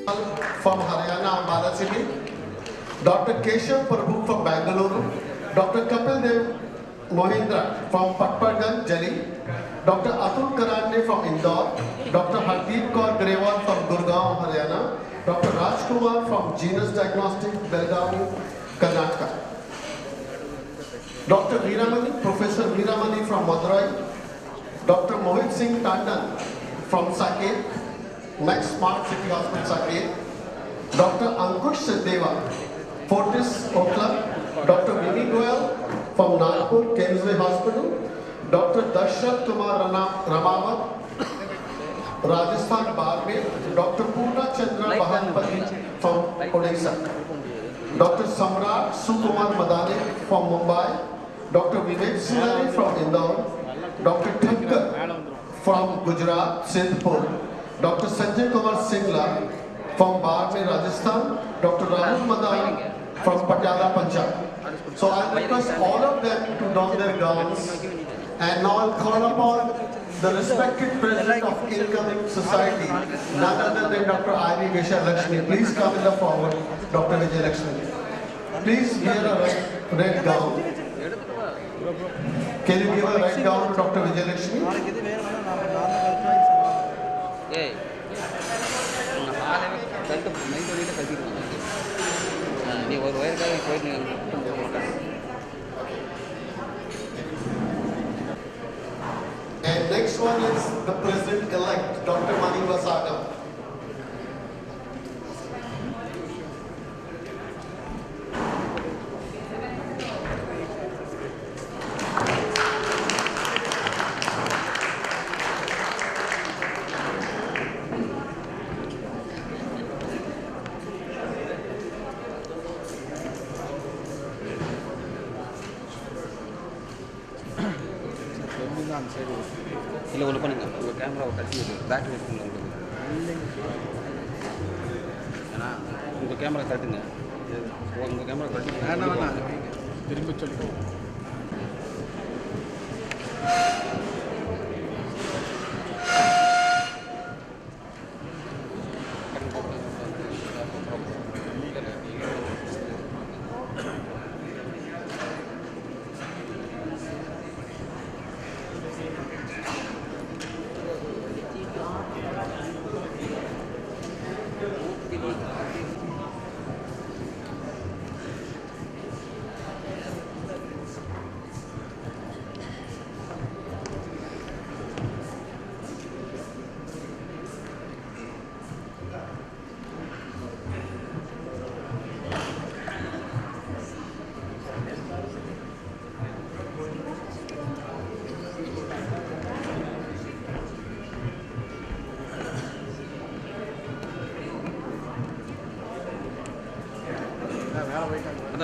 from Haryana, Ambala city, Dr. Keshav Prabhu from Bangalore, Dr. Kapil Dev Mohindra from Patparganj, Delhi, Dr. Atul Karande from Indore, Dr. Hardeep Kaur Grewal from Gurgaon, Haryana, Dr. Rajkumar from Genus Diagnostic, Belgaum, Karnataka, Dr. Veeramani, Professor Veeramani from Madurai, Dr. Mohit Singh Tandon from Saket, Next Smart City Hospital Saket, Dr. Ankush Sachdeva, Fortis Oakland, Dr. Mimi Goyal from Nagpur, Kingsway Hospital, Dr. Darshat Kumar Ramawat, Rajasthan Barmer, Dr. Purna Chandra Bahanpati from Odisha, Dr. Samrat Sukumar Madane from Mumbai, Dr. Vivek Sinari from Indore, Dr. Thakkar from Gujarat, Sindhpur, Dr. Sanjay Kumar Singla from Barmer, Rajasthan, Dr. Rahul Madan from Patiala, Punjab. So I request all of them to don their gowns, and now I'll call upon the respected president of Incoming Society, none other than Dr. I.V. Vijay Lakshmi. Please come in the forward, Dr. Vijay Lakshmi. Please wear a red gown. Can you give a red gown to Dr. Vijay Lakshmi? And next one is the President-elect, Dr. Mani Vasagam. இல்லை ஒன்று பண்ணுங்க உங்கள் கேமராவை கட்டி back இருக்குங்க உங்களுக்கு ஏன்னா உங்கள் கேமரா கட்டுங்க உங்கள் கேமரா கட்டி திரும்ப சொல்லி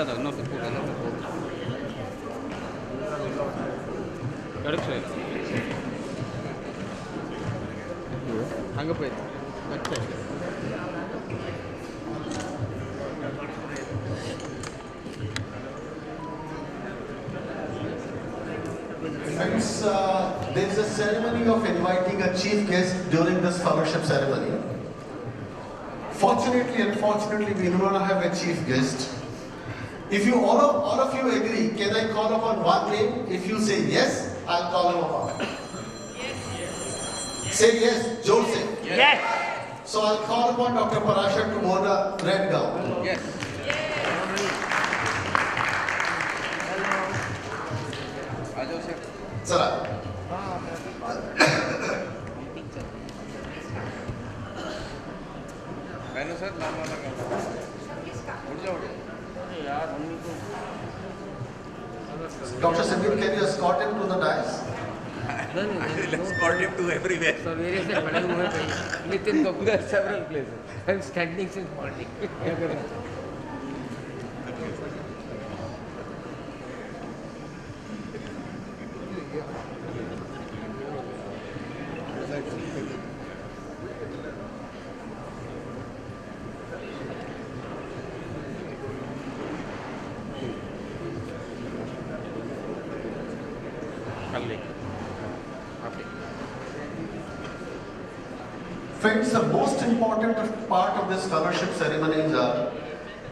அதான் இன்னொரு கிடைச்சு அங்கே போயிடுச்சு Friends, there is a ceremony of inviting a chief guest during this fellowship ceremony. Fortunately, unfortunately, we do not have a chief guest. If you all of you agree, can I call upon one name? If you say yes, I'll call him upon. Yes. Say yes, Joe say. Yes. So I'll call upon Dr. Parashar to wear the red gown. Yes. Sir. मैंने sir नाम वाला Dr. Samir, can you escort him to the dais? I'll escort him to everywhere. So various Nitin Kapoor at several places. I'm standing since morning. Friends, the most important part of this scholarship ceremony is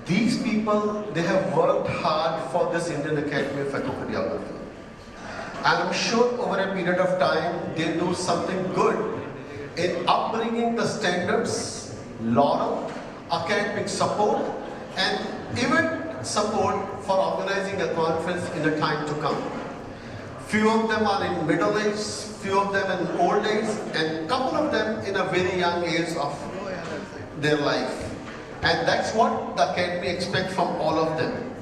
these people, they have worked hard for this Indian Academy of Echocardiography. And I'm sure over a period of time, they do something good in upbringing the standards, laurel, academic support, and even support for organizing a conference in the time to come. Few of them are in middle age, few of them in old age, and couple of them in a very young age of their life. And that's what the Academy expects from all of them.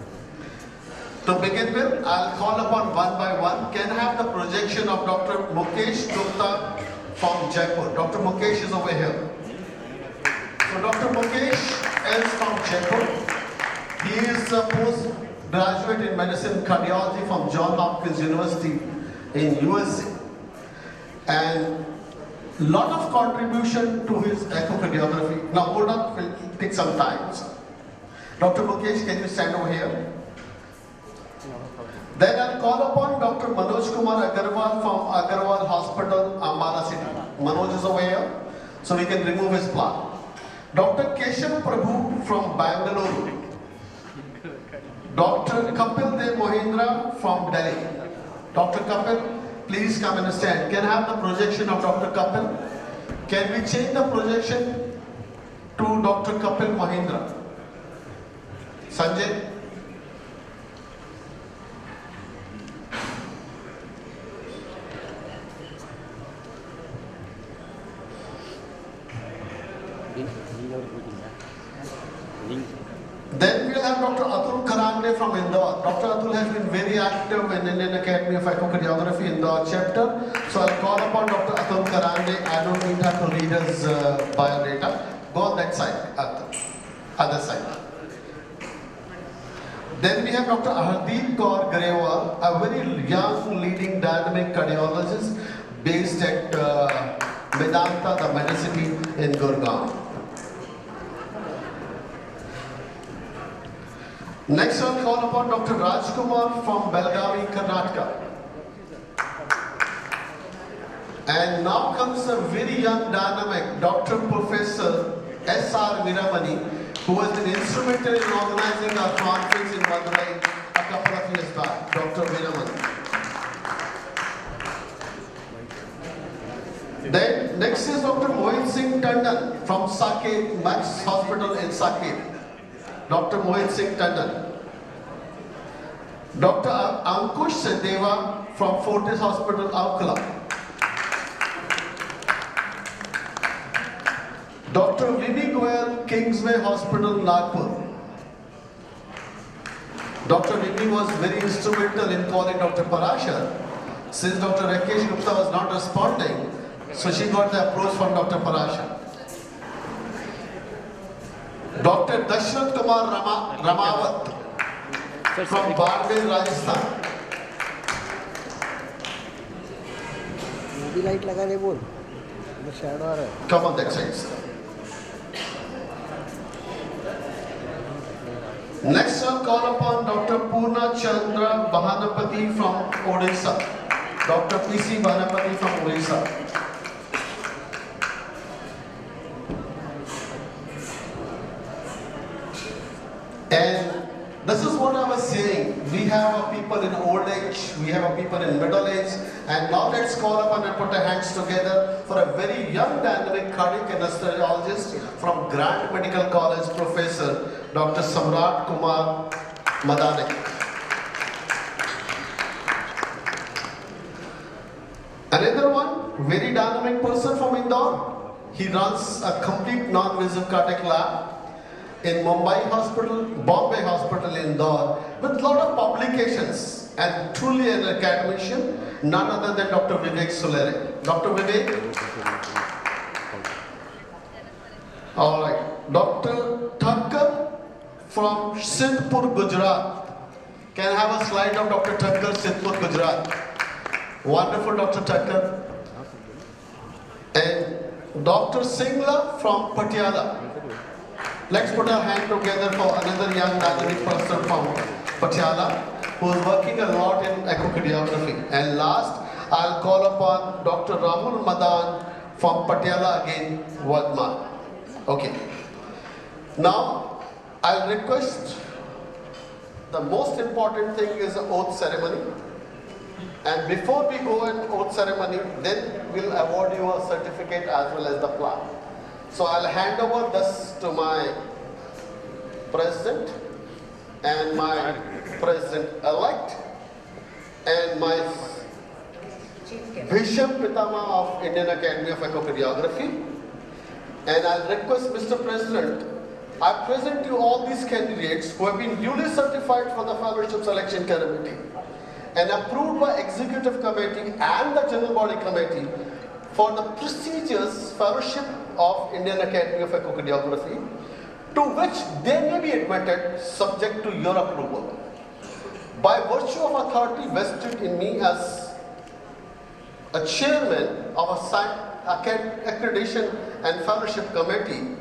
To begin with, I'll call upon one by one. Can I have the projection of Dr. Mukesh Gupta from Jaipur? Dr. Mukesh is over here. So Dr. Mukesh is from Jaipur. He is a postgraduate in medicine cardiology from Johns Hopkins University in USA. And lot of contribution to his echocardiography. Now hold on, we'll take some time. Dr. Mukesh, can you stand over here? Then I'll call upon Dr. Manoj Kumar Agarwal from Agarwal Hospital, Ambala City. Manoj is over here, so we can remove his plaque. Dr. Keshav Prabhu from Bangalore. Dr. Kapil Dev Mohindra from Delhi. Dr. Kapil, please come and stand. Can I have the projection of Dr. Kapil? Can we change the projection to Dr. Kapil Mohindra? Sanjay? Then we'll have Dr. Atul Karande from Indore. Dr. Atul has been very active in Indian Academy of Echocardiography Indore chapter. So I'll call upon Dr. Atul Karande. I don't need her to read his biodata. Go on that side, Atul. Other side. Then we have Dr. Hardeep Kaur Grewal, a very young leading dynamic cardiologist based at Medanta, the Medicity in Gurgaon. Next I'll call upon Dr. Rajkumar from Belgavi, Karnataka. And now comes a very young dynamic, Dr. Professor S.R. Viramani, who has been instrumental in organizing our conference in Madurai a couple of years back. Dr. Viramani. Then next is Dr. Mohit Singh Tandon from Saket Max Hospital in Saket. Dr. Mohit Singh Tandon. Dr. Ankush Sadeva from Fortis Hospital, Aukla. Dr. Vivi Goyal, Kingsway Hospital, Nagpur. Dr. Vivi was very instrumental in calling Dr. Parashar. Since Dr. Rakesh Gupta was not responding, so she got the approach from Dr. Parashar. Dr. Dashrath Kumar Ramawat from Barmer, Rajasthan. Light लगाने बोल shadow आ रहा है. Come on that side, sir. Next I'll call upon Dr. Purna Chandra Bahanapati from Odisha. Dr. P.C. Bahanapati from Odisha. And this is what I was saying. We have people in old age, we have people in middle age, and now let's call upon and put our hands together for a very young dynamic cardiac anesthesiologist from Grant Medical College, Professor Dr. Samrat Kumar Madane. Another one, very dynamic person from Indore. He runs a complete non-invasive cardiac lab in Mumbai Hospital, Bombay Hospital in Indore, with a lot of publications, and truly an academician, none other than Dr. Vivek Sulere. Dr. Vivek. All right. Dr. Thakkar from Sindhpur, Gujarat. Can I have a slide of Dr. Thakkar, Sindhpur, Gujarat? Wonderful, Dr. Thakkar. And Dr. Singla from Patiala. Let's put our hand together for another young dynamic person from Patiala who is working a lot in echocardiography. And last, I'll call upon Dr. Rahul Madan from Patiala again, Wadma. Okay. Now, I'll request, the most important thing is the oath ceremony. And before we go in oath ceremony, then we'll award you a certificate as well as the plaque. So I'll hand over this to my president and my president-elect and my Bishop Pitama of Indian Academy of Echocardiography. And I'll request Mr. President, I present you all these candidates who have been duly certified for the Fellowship Selection Committee and approved by Executive Committee and the General Body Committee for the prestigious Fellowship of Indian Academy of Echocardiography, to which they may be admitted subject to your approval. By virtue of authority vested in me as a chairman of a accreditation and fellowship committee,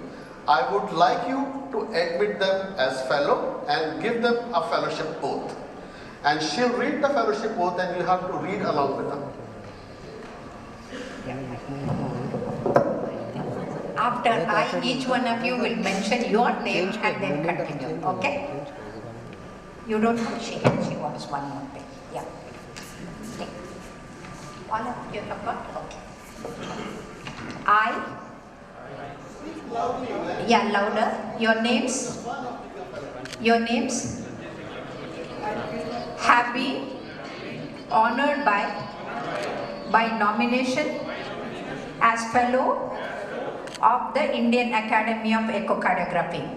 I would like you to admit them as fellow and give them a fellowship oath. And she'll read the fellowship oath and you have to read along with them. After I, each one of you will mention your name and then continue, okay? You don't know she wants one more thing. Yeah. Okay. All of you have got? Okay. I, yeah, louder. Your names? Your names? Have been honored by nomination as fellow of the Indian Academy of Echocardiography.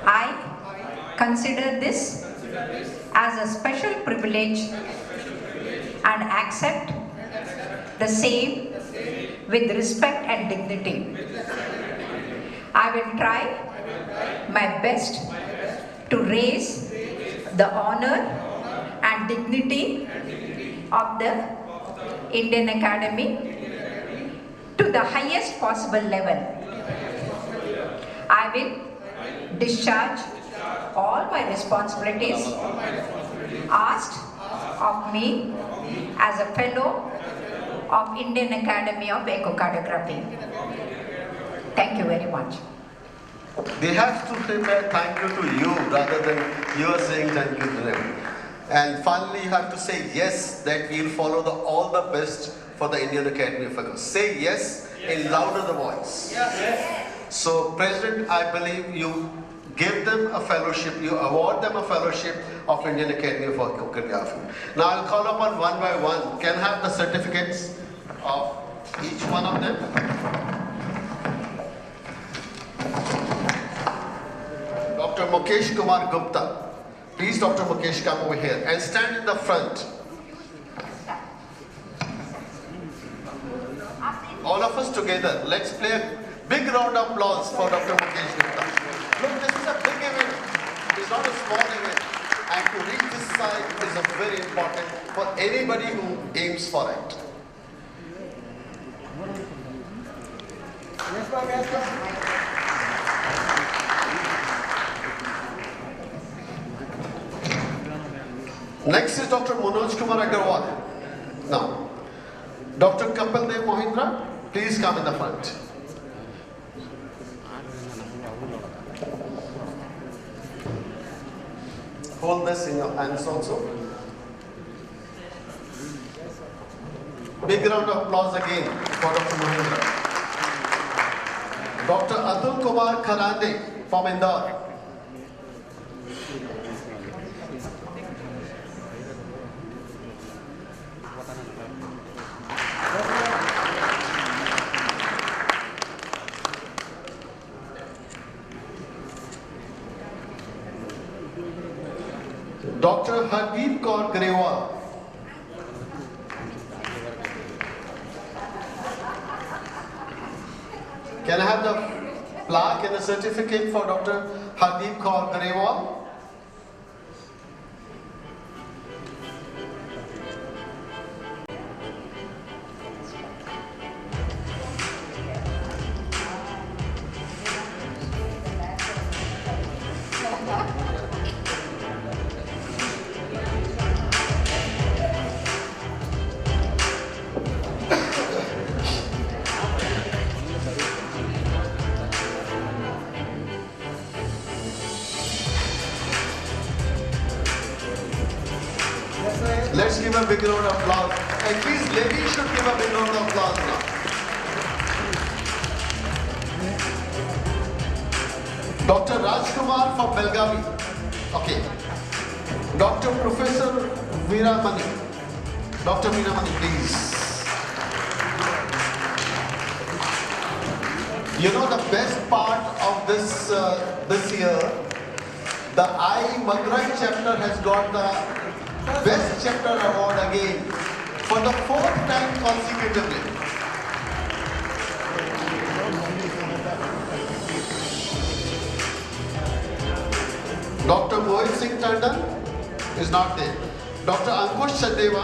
I consider this as a special privilege and accept the same with respect and dignity. I will try my best to raise the honor and dignity of the Indian Academy to the highest possible level. I will discharge all my responsibilities asked of me as a fellow of Indian Academy of Echocardiography. Thank you very much. They have to say thank you to you rather than you are saying thank you to them. And finally, you have to say yes, that we will follow all the best for the Indian Academy of Echocardiography. Say yes in louder the voice. Yes. So, President, I believe you give them a fellowship, you award them a fellowship of Indian Academy of Echocardiography. Now, I'll call upon one by one. Can I have the certificates of each one of them? Dr. Mukesh Kumar Gupta. Please, Dr. Mukesh, come over here and stand in the front. All of us together, let's play a big round of applause for Dr. Mukesh Gupta. Look, this is a big event. It's not a small event. And to reach this side is a very important for anybody who aims for it. Yes, ma'am, yes, ma'am. Next is Dr. Manoj Kumar Agarwal. Now, Dr. Kapil Dev Mohindra, please come in the front. Hold this in your hands also. Big round of applause again for Dr. Mohindra. Dr. Atul Kumar Kharande from Indore. Dr. Hardeep Kaur Grewal. Can I have the plaque and the certificate for Dr. Hardeep Kaur Grewal? give a big round of applause. At least ladies should give a big round of applause now. Dr. Rajkumar from Belgavi. Okay. Dr. Professor Veeramani. Dr. Veeramani, please. You know the best part of this year, the I Madurai chapter has got the best chapter award again for the 4th time consecutively. Dr. Mohit Singh Tandon is not there. Dr. Ankush Sadeva.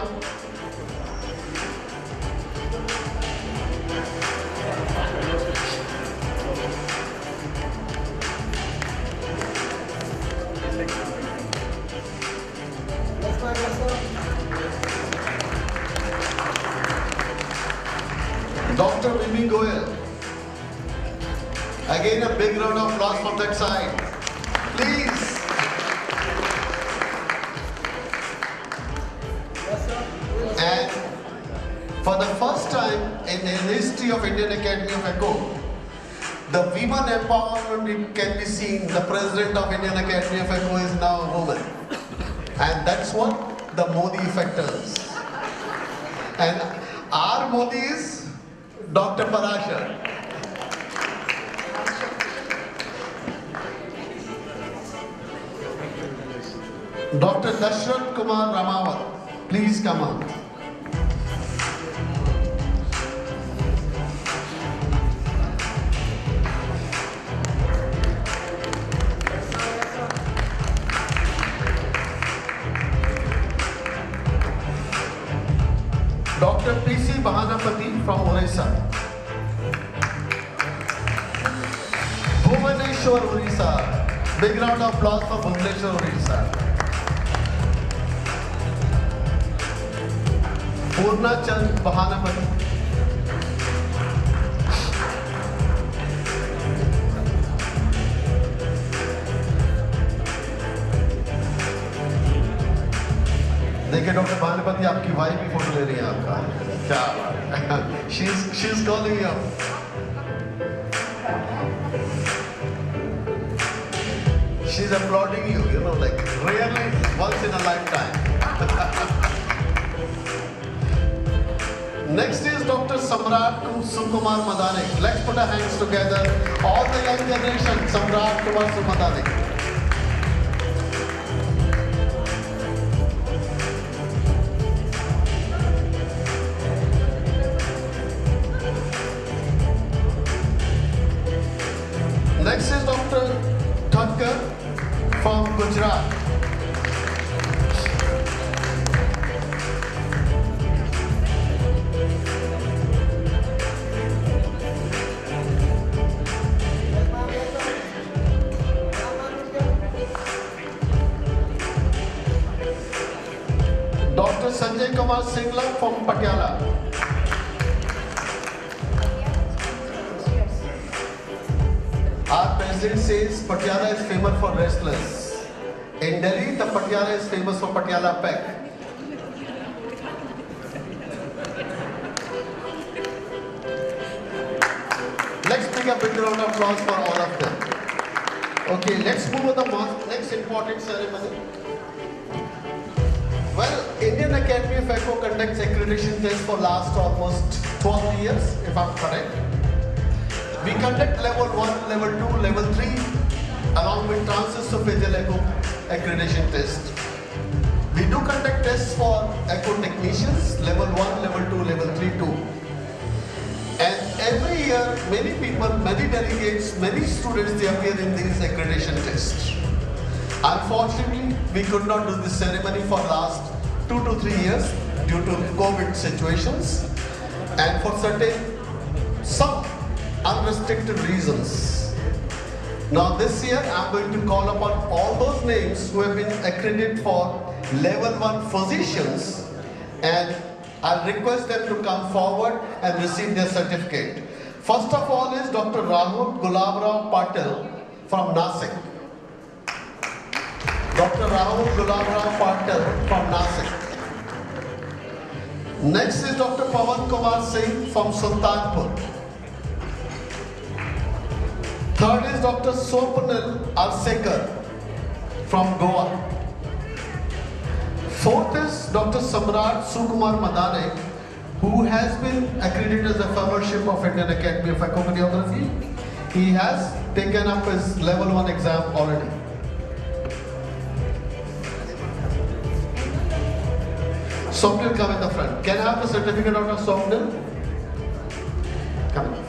Dr. Mimi Goyal. Again a big round of applause from that side. Please. And for the first time in the history of Indian Academy of Echo, the women empowerment can be seen. The president of Indian Academy of Echo is now a woman. And that's what the Modi effect is. And our Modi is Dr. Parashar. Dr. Dashrath Kumar Ramawat, please come on. Dr. P.C. Bahanapati from Orissa. Bhubaneswar, Orissa. Big round of applause for Bhubaneswar, Orissa. Purna Chand Bahanapati. देखिए doctor भानुपति आपकी wife भी photo ले रही है आपका क्या she's calling you she's applauding you like rarely once in a lifetime. Next is Dr. Samrat Sukumar Madanik. Let's put our hands together, all the young generation. Samrat Kumar Sumadanik. Next is Dr. Thakkar from Gujarat. Dr. Sanjay Kumar Singla from Patiala. Our president says Patiala is famous for wrestlers. In Delhi, the Patiala is famous for Patiala Peg. Let's make a big round of applause for all of them. Okay, let's move on the next important ceremony. Well, Indian Academy of Echo conducts accreditation tests for last almost 12 years, if I'm correct. We conduct level 1, level 2, level 3 along with transesophageal echo accreditation test. We do conduct tests for echo technicians, level 1, level 2, level 3 too. And every year, many people, many delegates, many students, they appear in these accreditation tests. Unfortunately, we could not do this ceremony for last 2 to 3 years due to COVID situations and for some unrestricted reasons. Now this year, I'm going to call upon all those names who have been accredited for level 1 physicians, and I'll request them to come forward and receive their certificate. First of all is Dr. Rahul Gulabrao Patil from Nasik. Dr. Rahul Gulabrao Patil from Nasik. Next is Dr. Pawan Kumar Singh from Sultanpur. Third is Dr. Swapnil Arsekar from Goa. Fourth is Dr. Samrat Sukumar Madane, who has been accredited as a fellowship of Indian Academy of Echocardiography. He has taken up his level 1 exam already. Swapnil, come in the front. Can I have the certificate, Dr. Swapnil? Come in.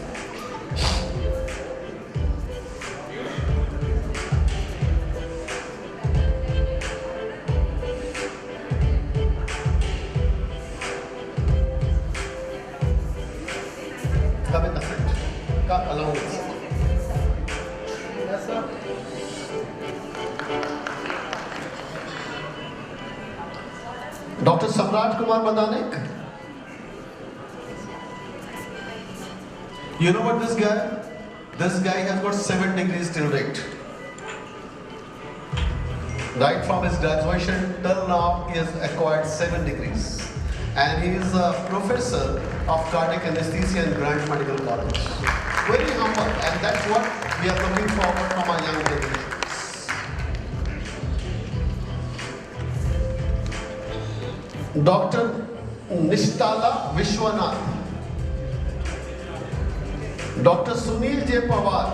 Come in the front. Come along with us. Yes, sir. Dr. Samrat Kumar Madanik. You know what this guy? This guy has got 7 degrees till date. Right from his graduation till now, he has acquired 7 degrees. And he is a professor of cardiac anesthesia in Grant Medical College. Very humble, and that's what we are looking forward from our young generations. Dr. Nishtala Vishwanath. Dr. Sunil J. Pawar.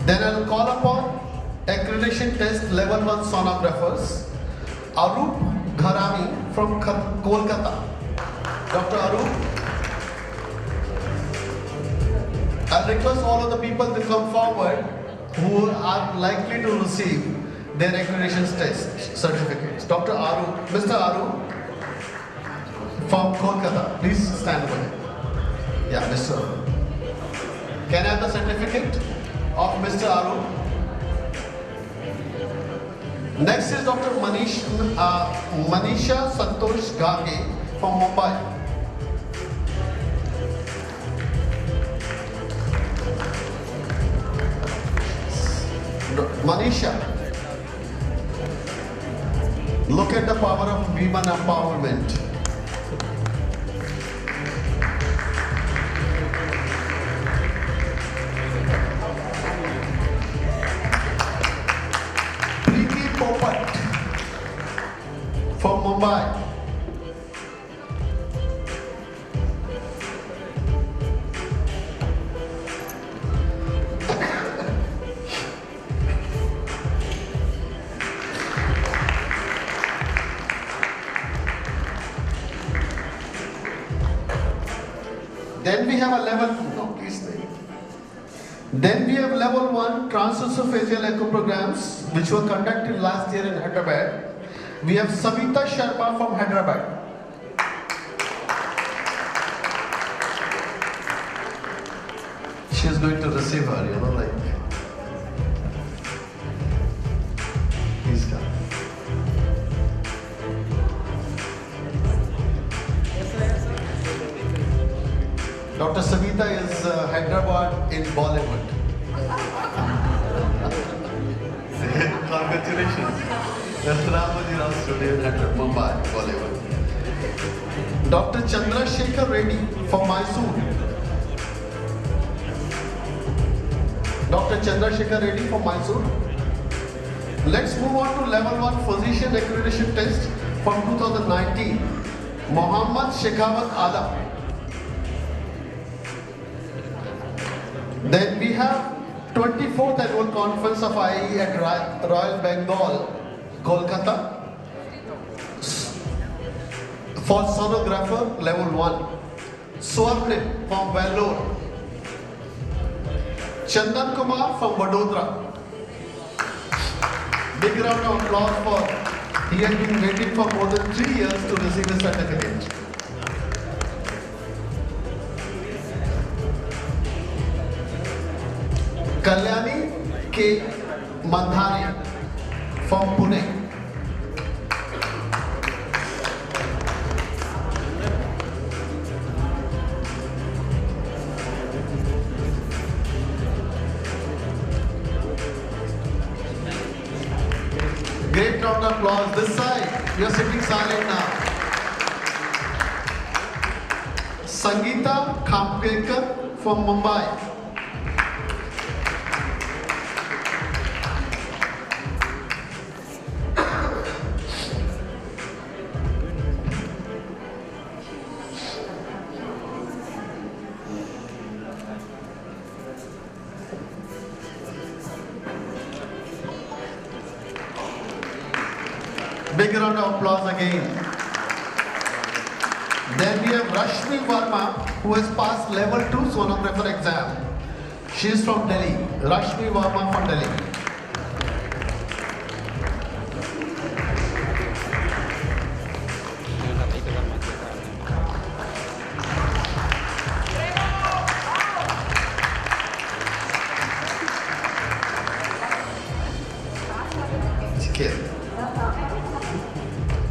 Then I'll call upon accreditation test level 1 sonographers. Arup Gharami from Kolkata. Dr. Arup. I'll request all of the people to come forward who are likely to receive their accreditation test certificates. Dr. Arup, Mr. Arup from Kolkata, please stand over. Yeah, Mr. Arup. Can I have the certificate of Mr. Arup? Next is Dr. Manisha Santosh Gage from Mumbai. Manisha, look at the power of women empowerment. Preeti Popat from Mumbai. Then we have a level, no, please stay. Then we have level 1 transesophageal echo programs, which were conducted last year in Hyderabad. We have Savita Sharma from Hyderabad. She is going to receive her, you know, like. Please come. Dr. Savita is Hyderabad in Bollywood. Congratulations. Ramoji Rao Studio in Hyderabad, Mumbai, Bollywood. Dr. Chandrasekhar Reddy from Mysore. Dr. Chandrasekhar Reddy from Mysore. Let's move on to level 1 physician accreditation test from 2019. Mohammad Shekhawat Alam. Then we have 24th annual conference of IE at Royal Bengal, Kolkata, for sonographer level 1. Swarnim from Vellore. Chandan Kumar from Vadodara. Big round of applause for he has been waiting for more than 3 years to receive his certificate. Kalyani K. Mandhani from Pune. Great round of applause. This side, you're sitting silent now. Sangeeta Khampekar from Mumbai. Big round of applause again. Then we have Rashmi Verma, who has passed level 2 sonographer exam. She is from Delhi. Rashmi Verma from Delhi.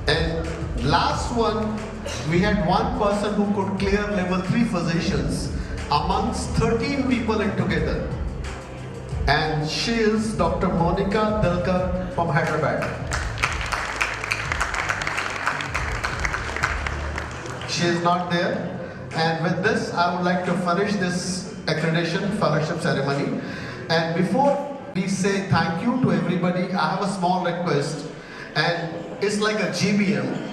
And last one, we had one person who could clear level 3 physicians amongst 13 people in together. And she is Dr. Monica Dilkar from Hyderabad. She is not there. And with this, I would like to finish this accreditation fellowship ceremony. And before we say thank you to everybody, I have a small request. And it's like a GBM.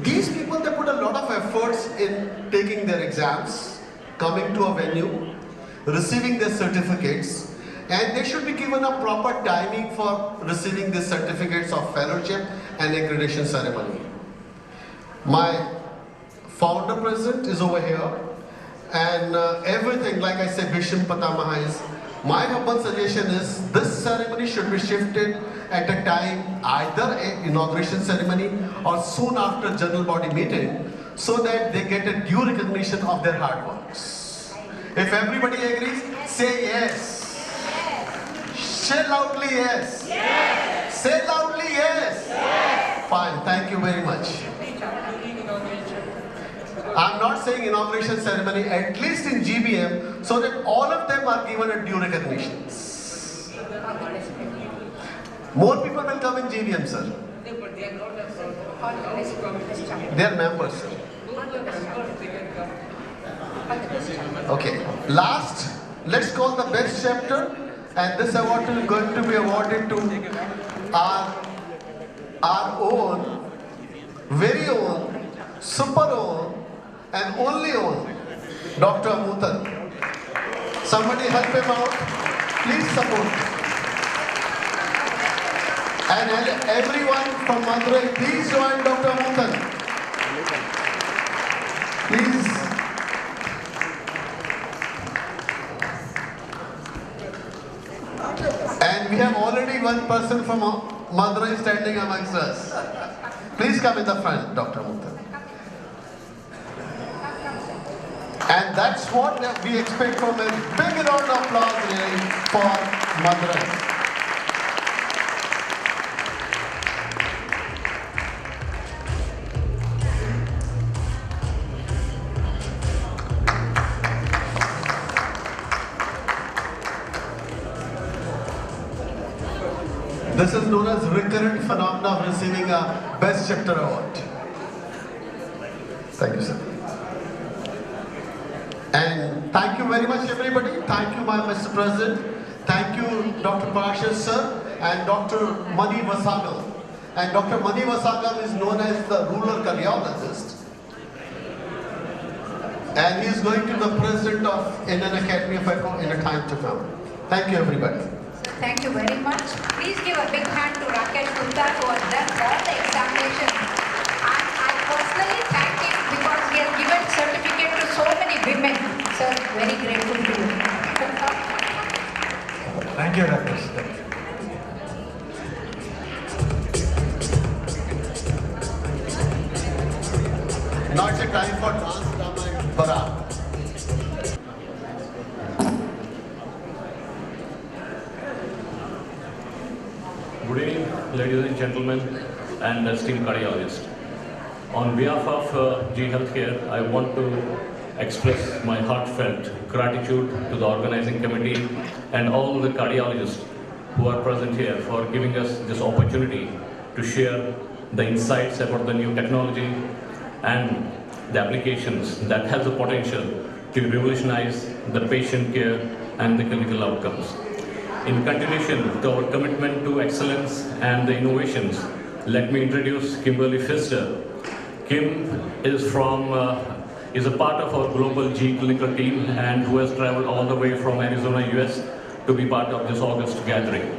These people, they put a lot of efforts in taking their exams, coming to a venue, receiving their certificates, and they should be given a proper timing for receiving the certificates of fellowship and accreditation ceremony. My founder president is over here, and everything, like I said, Bisham Patamaha is. My humble suggestion is this ceremony should be shifted at a time, either an inauguration ceremony or soon after general body meeting, so that they get a due recognition of their hard works. If everybody agrees, say yes. Yes. Say loudly yes. Yes. Say loudly yes. Yes. Fine, thank you very much. I'm not saying inauguration ceremony, at least in GBM, so that all of them are given a due recognition. More people will come in GBM, sir. They are members, sir. Okay, last, let's call the best chapter, and this award is going to be awarded to our own, very own, super own, and only own, Dr. Amutan. Somebody help him out. Please support. And everyone from Madurai, please join Dr. Amutan. Please. And we have already one person from Madurai standing amongst us. Please come in the front, Dr. Amutan. And that's what we expect from a big round of applause really for Madurai. This is known as recurrent phenomena of receiving a Best Chapter Award. Thank you, sir. And thank you very much, everybody. Thank you, my Mr. President. Thank you, Dr. Parashar, sir, and Dr. Mani Vasagam. And Dr. Mani Vasagam is known as the rural cardiologist. And he is going to be the president of Indian Academy of Echo in a time to come. Thank you, everybody. Thank you very much. Please give a big hand to Rakesh Gupta, who has done all the examinations. And I personally thank him because he has given certificate to so many women. Sir, very grateful to you. Thank you, Rakesh. Thank you. Now it's a time for dance, drama, and Barat. Good evening, ladies and gentlemen, and esteemed cardiologists. On behalf of G Healthcare, I want to express my heartfelt gratitude to the organizing committee and all the cardiologists who are present here for giving us this opportunity to share the insights about the new technology and the applications that have the potential to revolutionize the patient care and the clinical outcomes. In continuation to our commitment to excellence and the innovations, let me introduce Kimberly Pfister. Kim is a part of our global G clinical team and who has traveled all the way from Arizona, US to be part of this August gathering.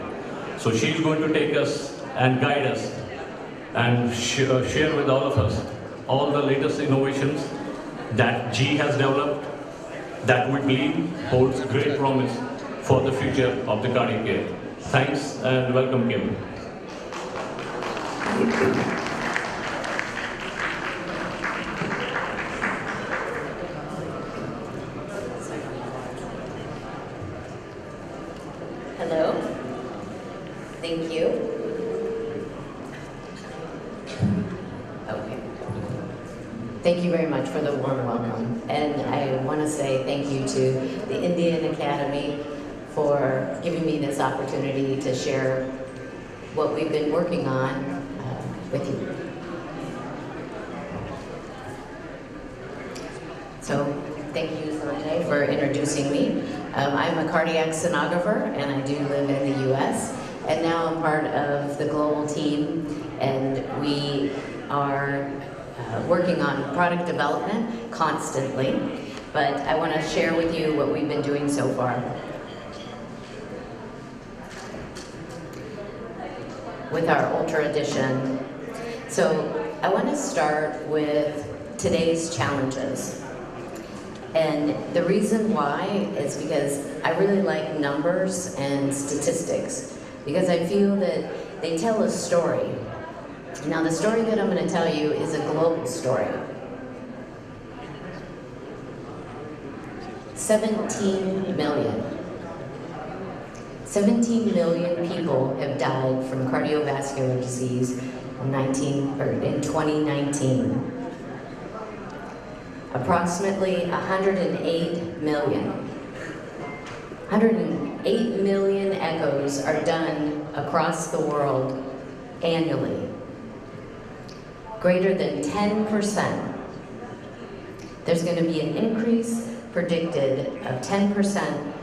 So she's going to take us and guide us and share with all of us all the latest innovations that G has developed that we believe holds great promise for the future of the cardiac care. Thanks and welcome, Kim. Hello. Thank you. Okay. Thank you very much for the warm welcome. And I want to say thank you to the Indian Academy for giving me this opportunity to share what we've been working on with you. So thank you, Sanjay, for introducing me. I'm a cardiac sonographer, and I do live in the US. And now I'm part of the global team, and we are working on product development constantly. But I want to share with you what we've been doing so far. With our Ultra Edition. So I want to start with today's challenges. And the reason why is because I really like numbers and statistics, because I feel that they tell a story. Now the story that I'm going to tell you is a global story. 17 million. 17 million people have died from cardiovascular disease in 2019. Approximately 108 million. 108 million echoes are done across the world annually. Greater than 10%. There's going to be an increase predicted of 10%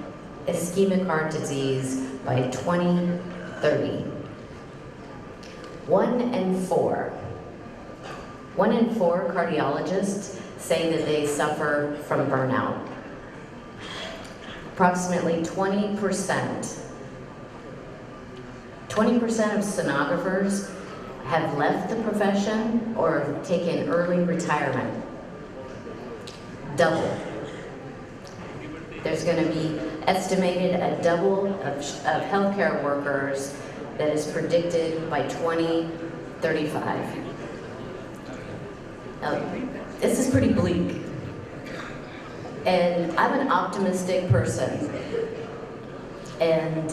ischemic heart disease by 2030. 1 in 4 cardiologists say that they suffer from burnout. Approximately 20% of sonographers have left the profession or taken early retirement. Double. There's going to be estimated a double of healthcare workers that is predicted by 2035. This is pretty bleak. And I'm an optimistic person. And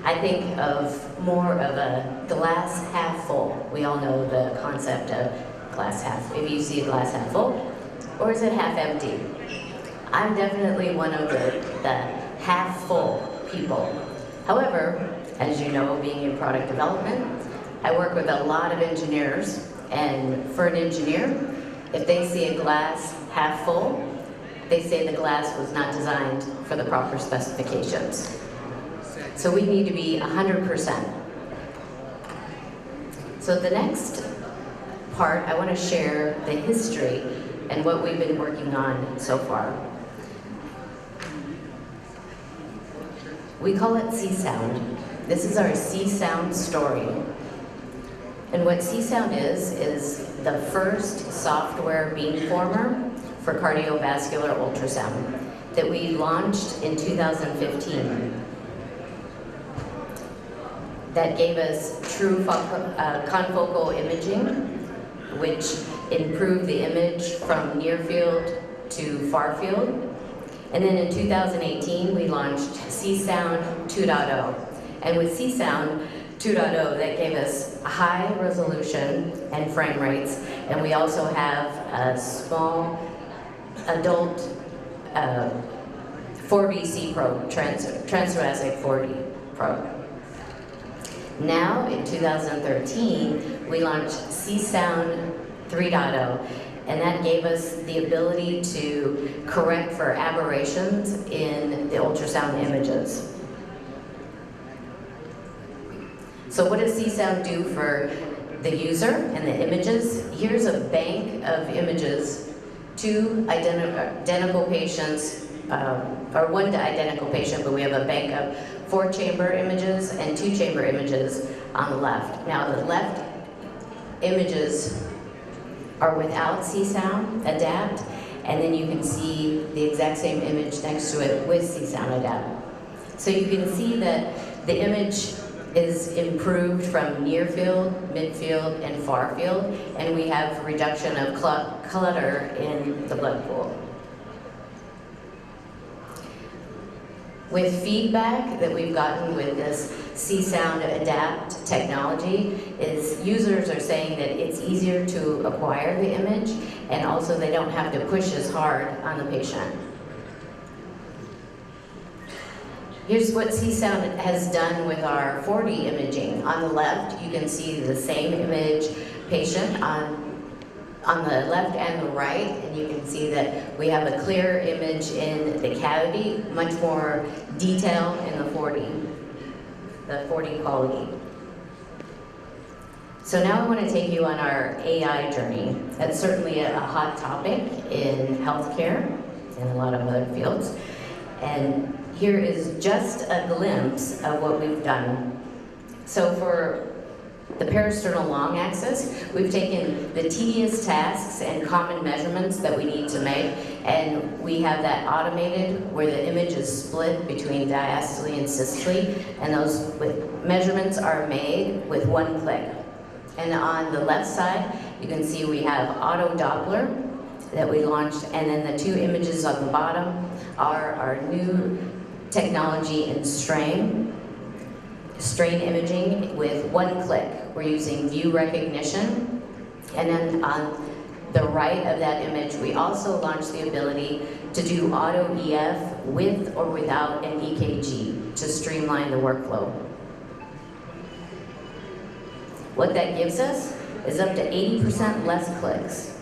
I think of more of a glass half full. We all know the concept of glass half. Maybe you see a glass half full, or is it half empty? I'm definitely one of the half full people. However, as you know, being in product development, I work with a lot of engineers, and for an engineer, if they see a glass half full, they say the glass was not designed for the proper specifications. So we need to be 100%. So the next part, I want to share the history and what we've been working on so far. We call it C-Sound. This is our C-Sound story. And what C-Sound is the first software beamformer for cardiovascular ultrasound that we launched in 2015. That gave us true confocal imaging, which improved the image from near field to far field. And then in 2018, we launched C-Sound 2.0. And with C-Sound 2.0, that gave us high resolution and frame rates. And we also have a small adult 4VC probe, transthoracic 4D probe. Now, in 2013, we launched C-Sound 3.0, and that gave us the ability to correct for aberrations in the ultrasound images. So what does C-Sound do for the user and the images? Here's a bank of images, two identical patients, or one identical patient, but we have a bank of 4-chamber images and 2-chamber images on the left. Now the left images are without C-Sound Adapt, and then you can see the exact same image next to it with C-Sound Adapt. So you can see that the image is improved from near field, midfield, and far field, and we have reduction of clutter in the blood pool. With feedback that we've gotten with this C-Sound Adapt technology is users are saying that it's easier to acquire the image, and also they don't have to push as hard on the patient. Here's what C-Sound has done with our 4D imaging. On the left, you can see the same image patient on the left and the right, and you can see that we have a clear image in the cavity, much more detail in the 4D quality. So now I want to take you on our AI journey. That's certainly a hot topic in healthcare and a lot of other fields. And here is just a glimpse of what we've done. So for the parasternal long axis, we've taken the tedious tasks and common measurements that we need to make, and we have that automated where the image is split between diastole and systole, and those measurements are made with one click. And on the left side, you can see we have auto Doppler that we launched, and then the two images on the bottom are our new technology in strain imaging with one click. We're using view recognition, and then on the right of that image, we also launched the ability to do auto EF with or without an EKG to streamline the workflow. What that gives us is up to 80% less clicks.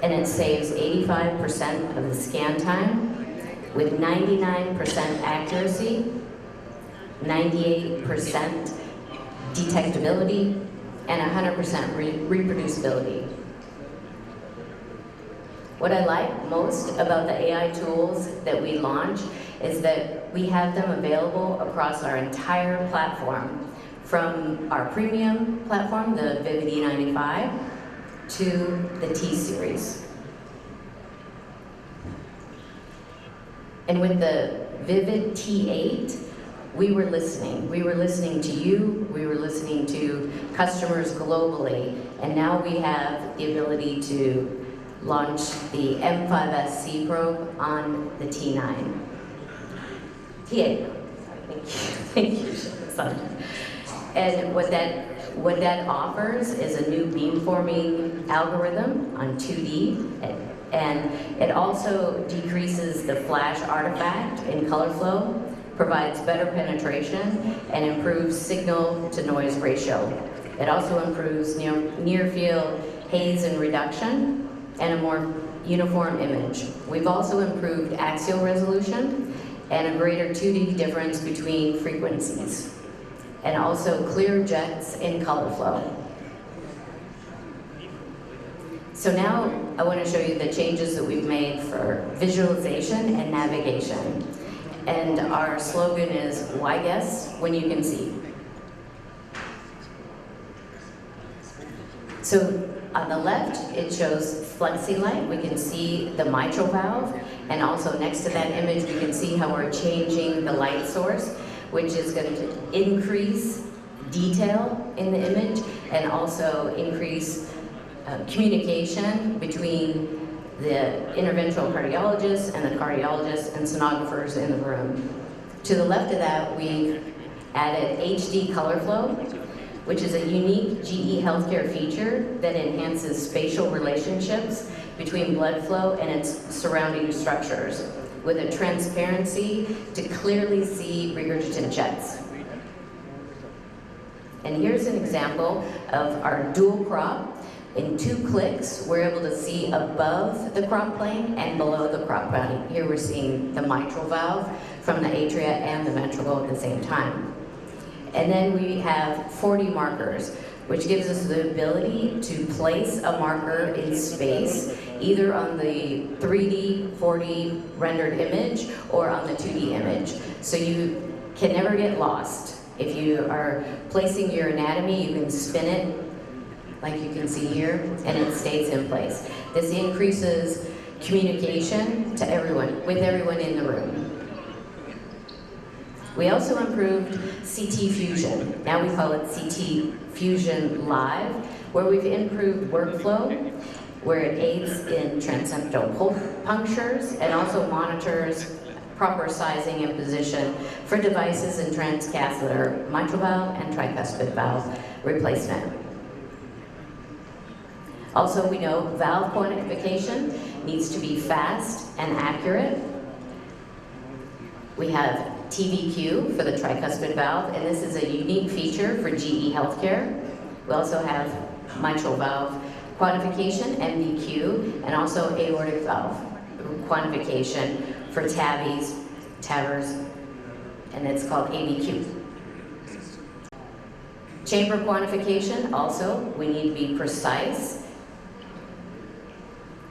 And it saves 85% of the scan time with 99% accuracy, 98% detectability, and 100% reproducibility. What I like most about the AI tools that we launch is that we have them available across our entire platform, from our premium platform, the Vivid E95, to the T-Series. And with the Vivid T8, we were listening. We were listening to you, we were listening to customers globally, and now we have the ability to launch the M5SC probe on the T9. T8, thank you, son. And what that offers is a new beamforming algorithm on 2D, and it also decreases the flash artifact in color flow, provides better penetration, and improves signal to noise ratio. It also improves near field haze and reduction, and a more uniform image. We've also improved axial resolution and a greater 2D difference between frequencies, and also clear jets in color flow. So now I want to show you the changes that we've made for visualization and navigation. And our slogan is, why guess when you can see? So on the left, it shows FlexiLight. We can see the mitral valve, and also next to that image, we can see how we're changing the light source, which is going to increase detail in the image and also increase communication between the interventional cardiologist and the cardiologist and sonographers in the room. To the left of that, we've added HD color flow, which is a unique GE healthcare feature that enhances spatial relationships between blood flow and its surrounding structures, with a transparency to clearly see regurgitant jets. And here's an example of our dual crop. In 2 clicks, we're able to see above the crop plane and below the crop plane. Here we're seeing the mitral valve from the atria and the ventricle at the same time. And then we have 40 markers, which gives us the ability to place a marker in space, either on the 3D, 4D rendered image or on the 2D image. So you can never get lost. If you are placing your anatomy, you can spin it, like you can see here, and it stays in place. This increases communication to everyone, with everyone in the room. We also improved CT Fusion. Now we call it CT Fusion Live, where we've improved workflow, where it aids in transeptal punctures and also monitors proper sizing and position for devices in transcatheter mitral valve and tricuspid valve replacement. Also, we know valve quantification needs to be fast and accurate. We have TVQ for the tricuspid valve, and this is a unique feature for GE Healthcare. We also have mitral valve quantification, MVQ, and also aortic valve quantification for TAVRs, and it's called AVQ. Chamber quantification, also, we need to be precise.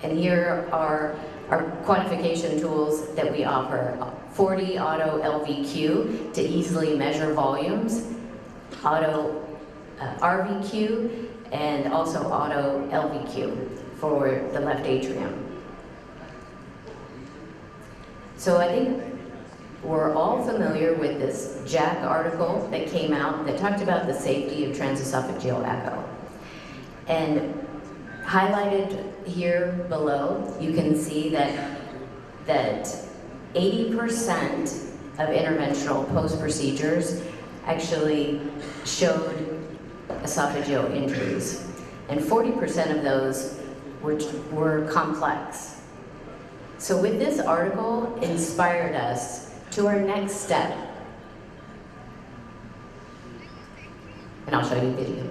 And here are our quantification tools that we offer. 40 auto LVQ to easily measure volumes, auto RVQ, and also auto LVQ for the left atrium. So I think we're all familiar with this JACC article that came out that talked about the safety of transesophageal echo. And highlighted here below, you can see that 80% of interventional post-procedures actually showed esophageal injuries, and 40% of those were complex. So with this article inspired us to our next step. And I'll show you a video.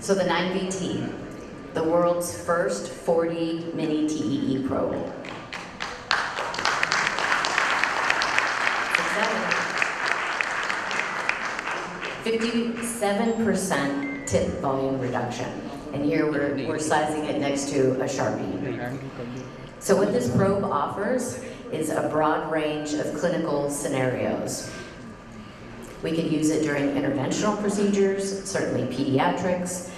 So the 9VT, the world's first 40 mini TEE probe. 57% tip volume reduction. And here we're sizing it next to a Sharpie. So what this probe offers is a broad range of clinical scenarios. We could use it during interventional procedures, certainly pediatrics.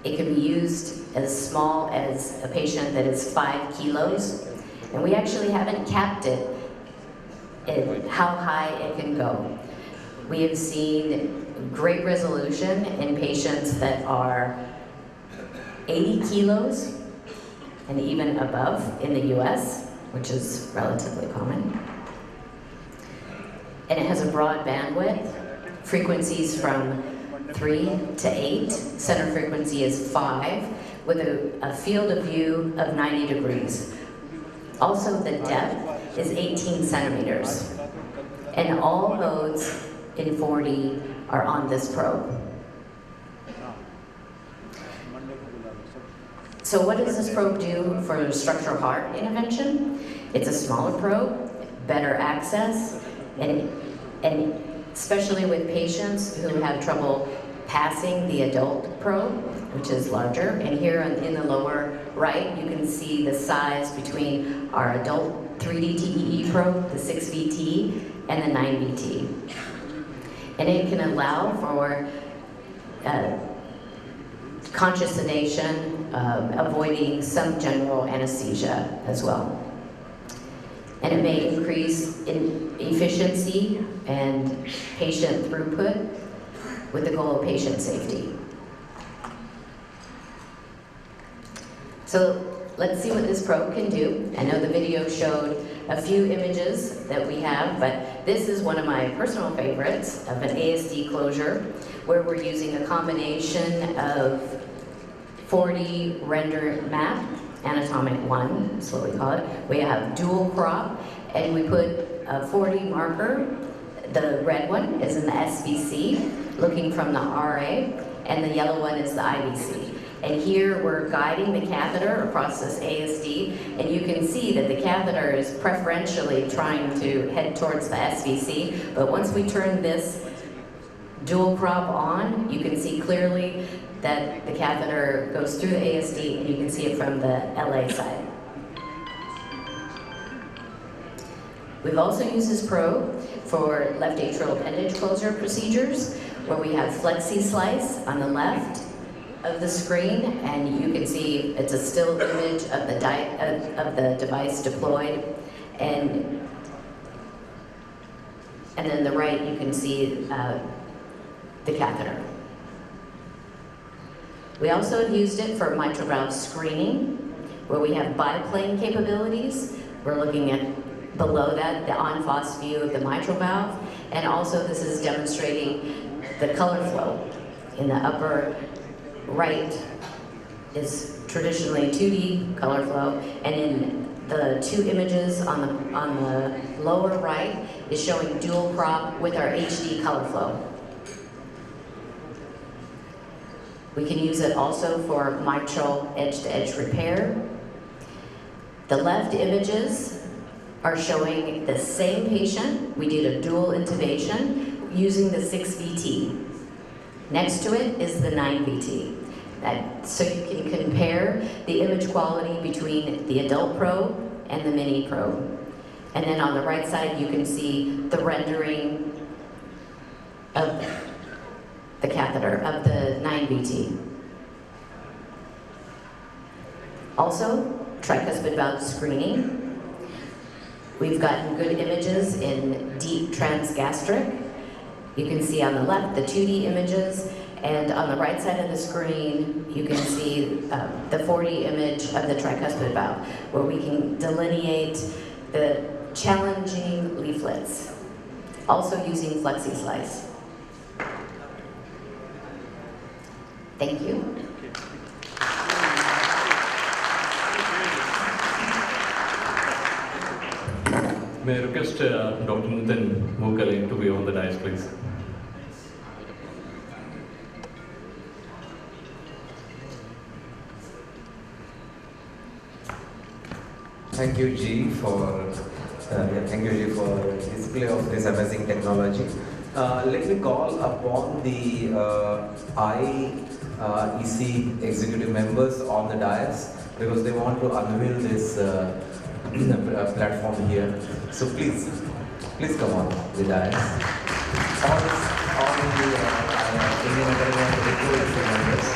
It can be used as small as a patient that is 5 kilos. And we actually haven't capped it in how high it can go. We have seen great resolution in patients that are 80 kilos and even above in the US, which is relatively common. And it has a broad bandwidth, frequencies from 3 to 8, center frequency is 5, with a field of view of 90 degrees. Also, the depth is 18 centimeters. And all modes in 4D are on this probe. So what does this probe do for structural heart intervention? It's a smaller probe, better access, and especially with patients who have trouble passing the adult probe, which is larger. And here in the lower right, you can see the size between our adult 3D TEE probe, the 6VT, and the 9VT. And it can allow for conscious sedation, avoiding some general anesthesia as well. And it may increase in efficiency and patient throughput with the goal of patient safety. So let's see what this probe can do. I know the video showed a few images that we have, but this is one of my personal favorites of an ASD closure, where we're using a combination of 4D render map, anatomic 1 is what we call it. We have dual crop, and we put a 4D marker. The red one is in the SVC, looking from the RA, and the yellow one is the IVC. And here we're guiding the catheter across this ASD, and you can see that the catheter is preferentially trying to head towards the SVC, but once we turn this dual crop on, you can see clearly that the catheter goes through the ASD, and you can see it from the LA side. We've also used this probe for left atrial appendage closure procedures, where we have flexi slice on the left of the screen, and you can see it's a still image of the device deployed, and then the right you can see the catheter. We also have used it for mitral valve screening, where we have biplane capabilities. We're looking at below that the on-FOS view of the mitral valve, and also this is demonstrating the color flow. In the upper right is traditionally 2D color flow, and in the two images on the lower right is showing dual crop with our HD color flow. We can use it also for mitral edge-to-edge repair. The left images are showing the same patient. We did a dual intubation using the 6VT. Next to it is the 9VT. So you can compare the image quality between the adult probe and the mini probe. And then on the right side, you can see the rendering of the catheter, of the 9VT. Also, tricuspid valve screening. We've gotten good images in deep transgastric. You can see on the left the 2D images, and on the right side of the screen, you can see the 4D image of the tricuspid valve, where we can delineate the challenging leaflets, also using flexi slice. Thank you. May I request Dr. Nitin Mukale to be on the dais, please. Thank you, G, for display of this amazing technology. Let me call upon the IEC executive members on the dais, because they want to unveil this platform here. So please come on the dais. All the Indian Academy of Medical members, please.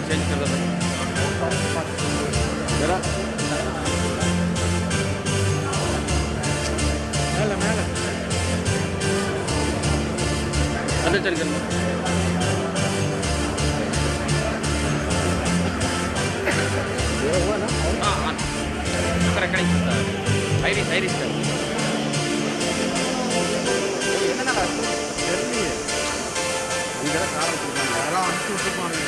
Change कर दो जरा अरे चल कर हुआ ना हाँ iris iris ಇದೆಲ್ಲ ಕಾರ್ ಯಾರೋ ಅನ್ಸುತ್ತೆ ಮಾಡಿ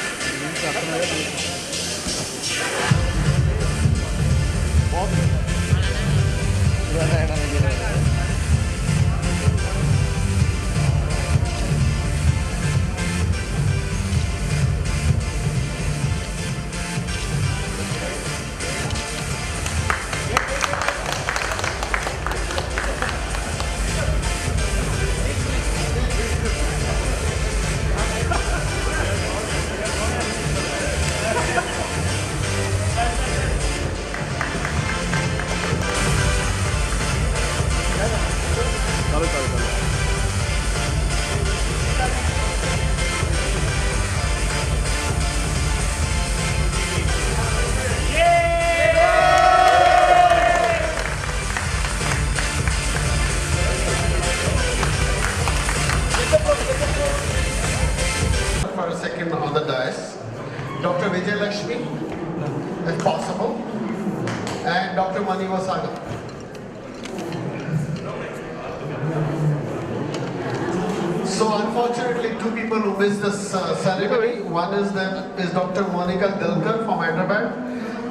For a second on the dais, Dr. Vijay Lakshmi, if possible, and Dr. Mani Vasaga. So unfortunately, two people who missed this ceremony. One is Dr. Monica Dilkar from Hyderabad.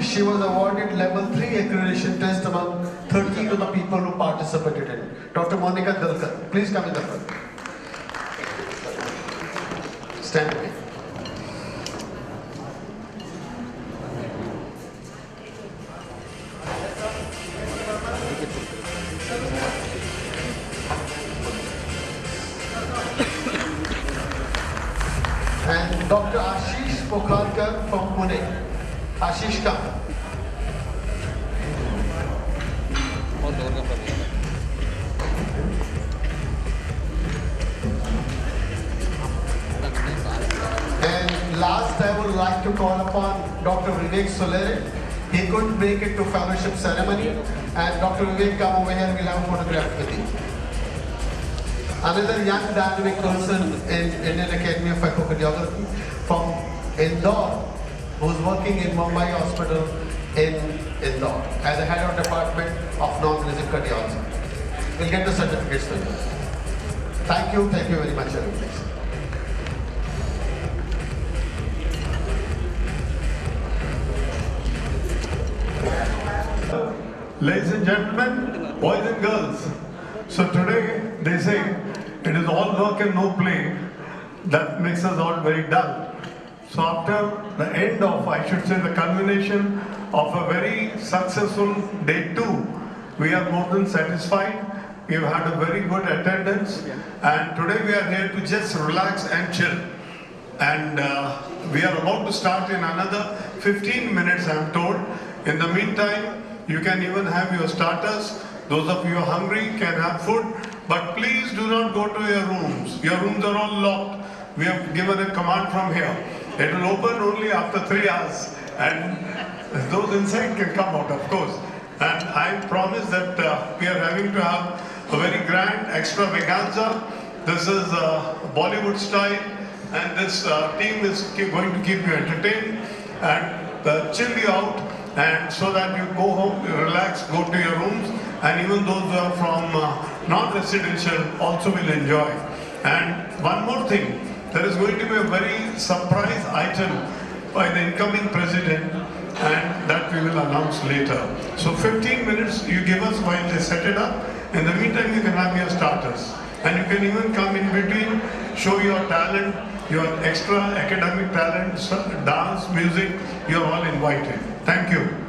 She was awarded level 3 accreditation test among 30 of the people who participated in. Dr. Monica Dilkar, please come in the front. Stand with me. And Dr. Ashish Pokharkar from Pune. Ashish, come. And last, I would like to call upon Dr. Vivek Solere. He couldn't make it to fellowship ceremony. And Dr. Vivek, come over here, we'll have a photograph with you. Another young dynamic person in Indian Academy of Echocardiography from Indore, who's working in Mumbai Hospital in Indore as the head of department of non-invasive cardiology. We'll get the certificates for you. Thank you very much, everybody. Ladies and gentlemen, boys and girls, so today they say it is all work and no play. That makes us all very dull. So after the end of, I should say, the culmination of a very successful day 2. We are more than satisfied. We have had a very good attendance, and today we are here to just relax and chill. And we are about to start in another 15 minutes, I am told. In the meantime, you can even have your starters. Those of you who are hungry can have food, but please do not go to your rooms. Your rooms are all locked. We have given a command from here. It will open only after 3 hours, and those inside can come out, of course. And I promise that we are having to have a very grand extravaganza. This is Bollywood style, and this team is going to keep you entertained and chill you out, and so that you go home, you relax, go to your rooms, and even those who are from non-residential also will enjoy. And one more thing, there is going to be a very surprise item by the incoming president, and that we will announce later. So 15 minutes you give us while they set it up. In the meantime, you can have your starters. And you can even come in between, show your talent, your extra academic talent, dance, music, you're all invited. Thank you.